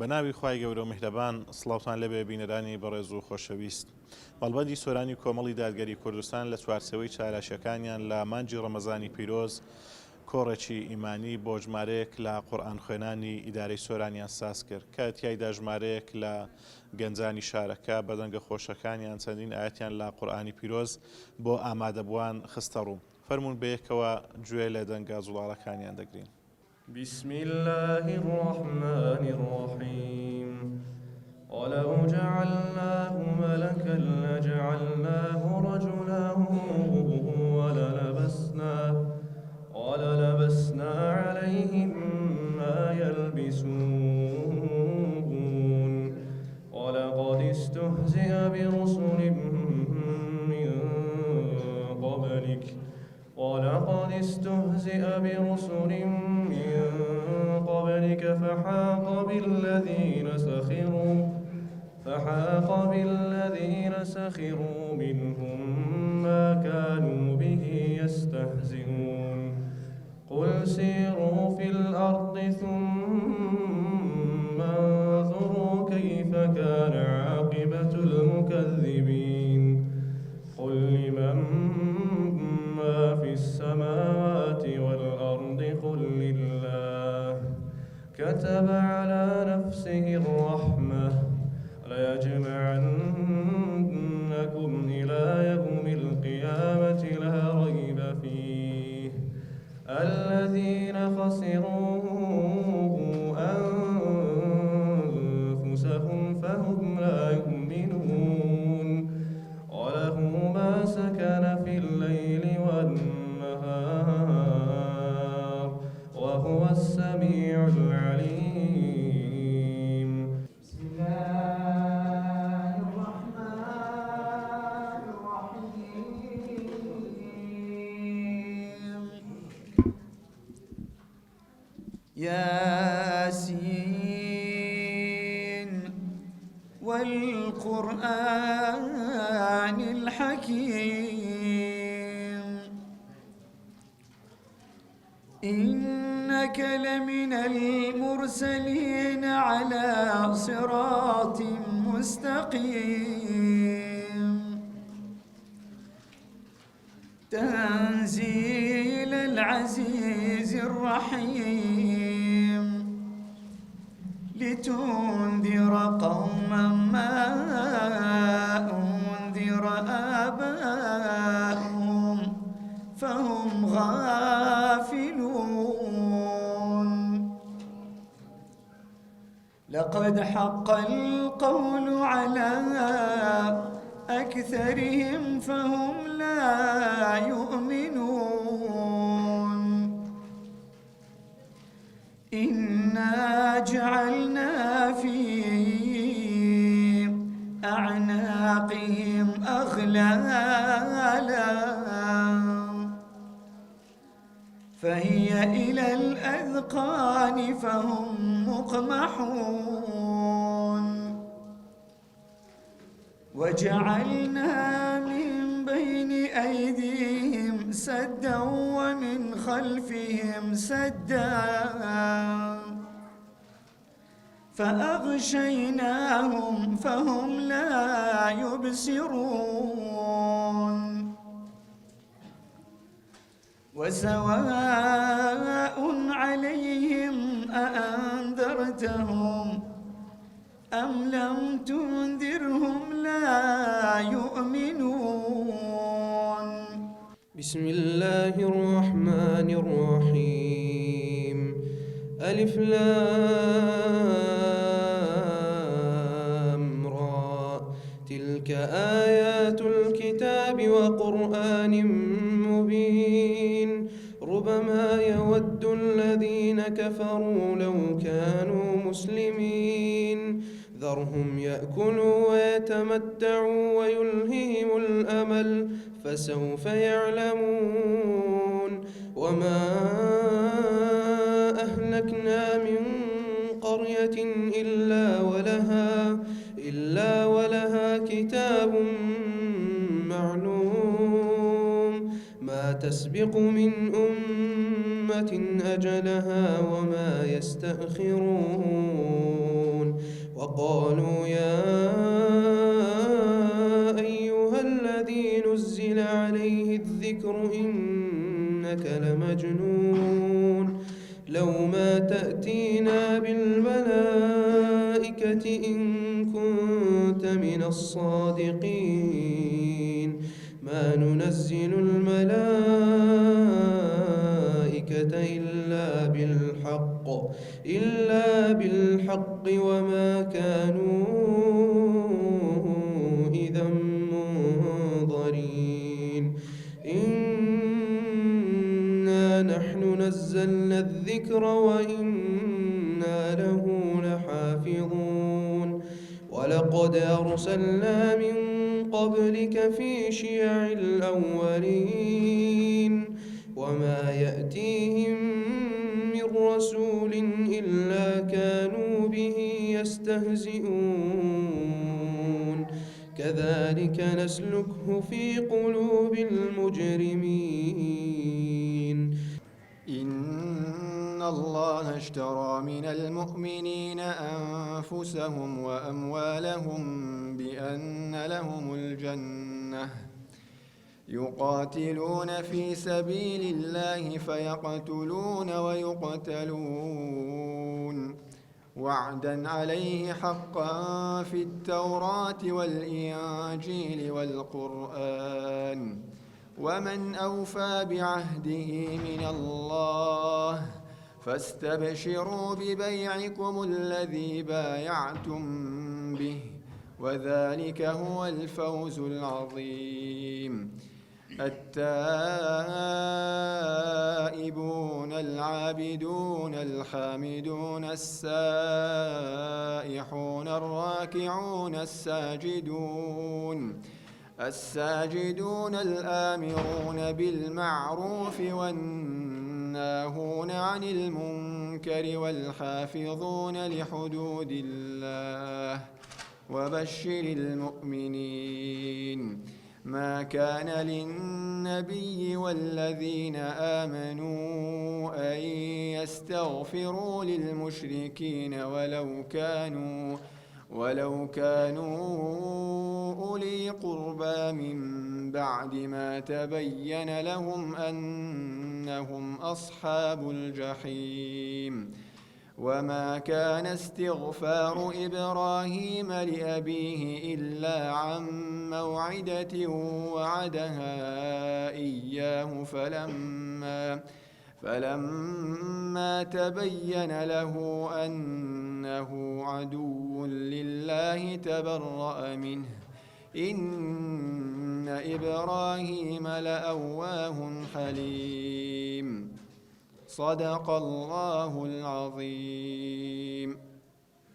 بەناوی خوای گەورە و میهرەبان سڵاوتان لەبێ بینەرانی بەڕێز و خۆشەویست. بەڵبەندی سۆرانی کۆمەڵی دادگەری کوردستان لە چوارچەوەی چارەشەکانیان لە مانجی ڕەمەزانی پیرۆز کۆڕێکی ئیمانی بۆ ژمارەیەک لە قورئان خوێنانی ئیدارەی سۆرانیان ساز کرد کە تیایدا ژمارەیەک لە گەنجانی شارەکە بەدەنگە خۆشەکانیان چەندین ئاەتیان لە قورئانی پیرۆز بۆ ئامادەبووان خستە ڕوو. فەرموون بەیەکەوە گوێ لە دەنگە جوڵاڵەکانیان دەگرین. بسم الله الرحمن الرحيم ولو جعلناه ملكا لجعلناه رجلا وللبسنا عليهم ما يلبسون ولقد استهزئ برسل من قبلك فحاق بالذين سخروا منهم ما كانوا به يستهزئون قل سيروا في الأرض ثم انظروا كيف كان عاقبة المكذبين قل لمن ما في السماوات والأرض قل لله كتب على نفسه الرحمة ليجمعنكم إلى يوم القيامة لا ريب فيه الذين خسروا أنفسهم فهم لا يؤمنون وله ما سكن في الليل والنهار وهو السميع العليم. بسم الله الرحمن الرحيم. ياسين والقرآن الحكيم إنك لمن المرسلين على صراط مستقيم تنزيل العزيز الرحيم لتنذر قوما ما أنذر آباؤهم فهم غافلون لقد حق القول على أكثرهم فهم لا يؤمنون إنا جعلنا في أعناقهم أغلالا فهي إلى الأذقان فهم مقمحون وجعلنا من بين أيديهم سدا ومن خلفهم سدا فأغشيناهم فهم لا يبصرون وسواء عليهم أأنذرتهم أم لم تنذرهم لا يؤمنون. بسم الله الرحمن الرحيم ألف لام را تلك آيات الكتاب وقرآن مبين ربما يود الذين كفروا لو كانوا مسلمين ذرهم يأكلوا ويتمتعوا ويلههم الأمل فسوف يعلمون وما أهلكنا من قرية إلا ولها كتاب معلوم ما تسبق من أمة أجلها وما يستأخرون وقالوا يا أيها الذي نزل عليه الذكر إنك لمجنون لو ما تأتينا بالملائكة إن كنت من الصادقين ما ننزل الملائكة إلا بالحق وما كانوا إذا منظرين إنا نحن نزلنا الذكر وإنا له لحافظون ولقد أرسلنا من قبلك في شيع الأولين وما يأتيهم من رسول إلا كانوا به يستهزئون كذلك نسلكه في قلوب المجرمين إن الله اشترى من المؤمنين أنفسهم وأموالهم بأن لهم الجنة يقاتلون في سبيل الله فيقتلون ويقتلون وعدا عليه حقا في التوراة والإنجيل والقرآن ومن أوفى بعهده من الله فاستبشروا ببيعكم الذي بايعتم به وذلك هو الفوز العظيم التائبون العابدون الحامدون السائحون الراكعون الساجدون الآمرون بالمعروف والناهون عن المنكر والحافظون لحدود الله وبشر المؤمنين ما كان للنبي والذين آمنوا أن يستغفروا للمشركين ولو كانوا أولي قربى من بعد ما تبين لهم أنهم أصحاب الجحيم وما كان استغفار إبراهيم لأبيه إلا عن موعدة وعدها إياه فلما تبين له أنه عدو لله تبرأ منه إن إبراهيم لأواه حليم صدق الله العظيم.